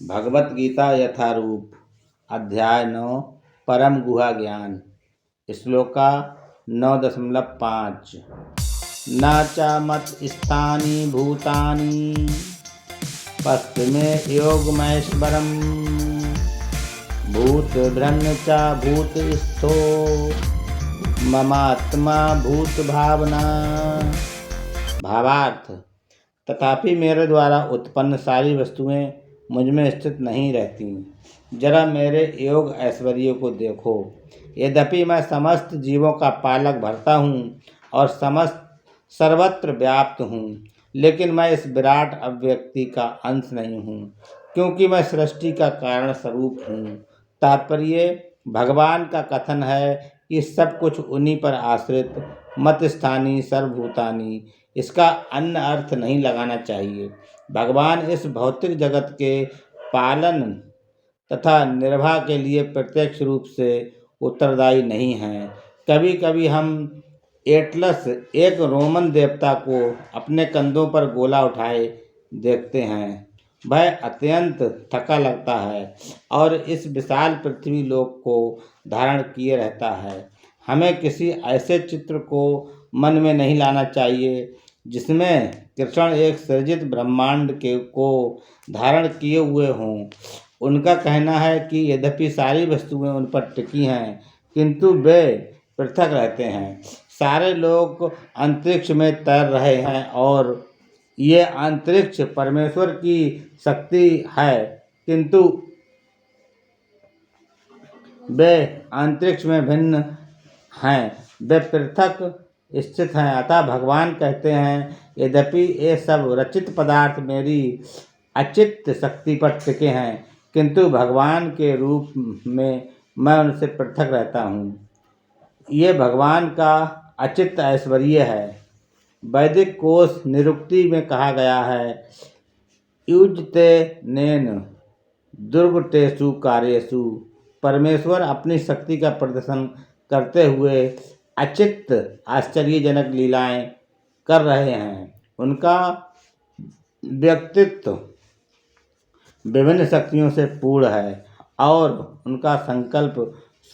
भगवत गीता यथारूप अध्याय 9 परम गुहा ज्ञान श्लोका 9.5 न च मत स्थानी भूतानि पश्चिमे योगमैश्वरम भूत ब्रह्म च भूतस्थो ममात्मा भूत भावना। भावार्थ, तथापि मेरे द्वारा उत्पन्न सारी वस्तुएं मुझ में स्थित नहीं रहती। जरा मेरे योग ऐश्वर्य को देखो। यद्यपि मैं समस्त जीवों का पालक भरता हूँ और सर्वत्र व्याप्त हूँ, लेकिन मैं इस विराट अव्यक्ति का अंश नहीं हूँ, क्योंकि मैं सृष्टि का कारण स्वरूप हूँ। तात्पर्य, भगवान का कथन है कि सब कुछ उन्हीं पर आश्रित मत स्थानी सर्वभूतानि। इसका अन्य अर्थ नहीं लगाना चाहिए। भगवान इस भौतिक जगत के पालन तथा निर्वाह के लिए प्रत्यक्ष रूप से उत्तरदायी नहीं हैं। कभी कभी हम एटलस, एक रोमन देवता को अपने कंधों पर गोला उठाए देखते हैं। वह अत्यंत थका लगता है और इस विशाल पृथ्वी लोक को धारण किए रहता है। हमें किसी ऐसे चित्र को मन में नहीं लाना चाहिए जिसमें कृष्ण एक सृजित ब्रह्मांड को धारण किए हुए हों। उनका कहना है कि यद्यपि सारी वस्तुएं उन पर टिकी हैं, किंतु वे पृथक रहते हैं। सारे लोग अंतरिक्ष में तैर रहे हैं और ये अंतरिक्ष परमेश्वर की शक्ति है, किंतु वे अंतरिक्ष में भिन्न हैं, वे पृथक स्थित हैं। अतः भगवान कहते हैं, यद्यपि ये सब रचित पदार्थ मेरी अचित्त शक्ति पर टिके हैं, किंतु भगवान के रूप में मैं उनसे पृथक रहता हूँ। ये भगवान का अचित्त ऐश्वर्य है। वैदिक कोश निरुक्ति में कहा गया है, युज्यते नेन दुर्गतेषु कार्येषु। परमेश्वर अपनी शक्ति का प्रदर्शन करते हुए अचित्त आश्चर्यजनक लीलाएं कर रहे हैं। उनका व्यक्तित्व विभिन्न शक्तियों से पूर्ण है और उनका संकल्प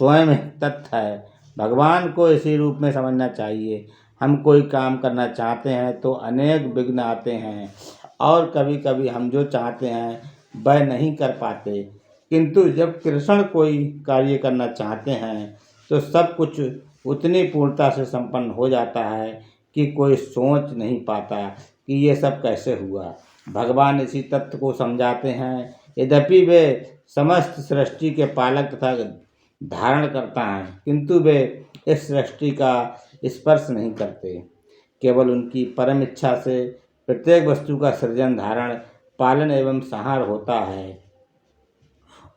स्वयं तत्व है। भगवान को इसी रूप में समझना चाहिए। हम कोई काम करना चाहते हैं तो अनेक विघ्न आते हैं और कभी कभी हम जो चाहते हैं वह नहीं कर पाते, किंतु जब कृष्ण कोई कार्य करना चाहते हैं तो सब कुछ उतनी पूर्णता से संपन्न हो जाता है कि कोई सोच नहीं पाता कि ये सब कैसे हुआ। भगवान इसी तत्व को समझाते हैं। यद्यपि वे समस्त सृष्टि के पालक तथा धारण करता हैं, किंतु वे इस सृष्टि का स्पर्श नहीं करते। केवल उनकी परम इच्छा से प्रत्येक वस्तु का सृजन, धारण, पालन एवं संहार होता है।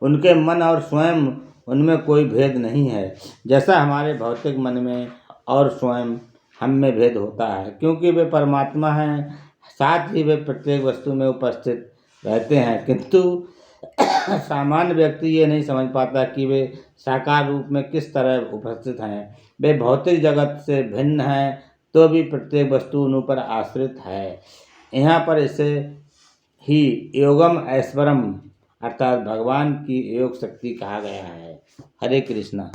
उनके मन और स्वयं उनमें कोई भेद नहीं है, जैसा हमारे भौतिक मन में और स्वयं हम में भेद होता है। क्योंकि वे परमात्मा हैं, साथ ही वे प्रत्येक वस्तु में उपस्थित रहते हैं, किंतु सामान्य व्यक्ति ये नहीं समझ पाता कि वे साकार रूप में किस तरह उपस्थित हैं। वे भौतिक जगत से भिन्न हैं तो भी प्रत्येक वस्तु उन पर आश्रित है। यहाँ पर इसे ही योगम ऐश्वरम अर्थात भगवान की योग शक्ति कहा गया है। हरे कृष्णा।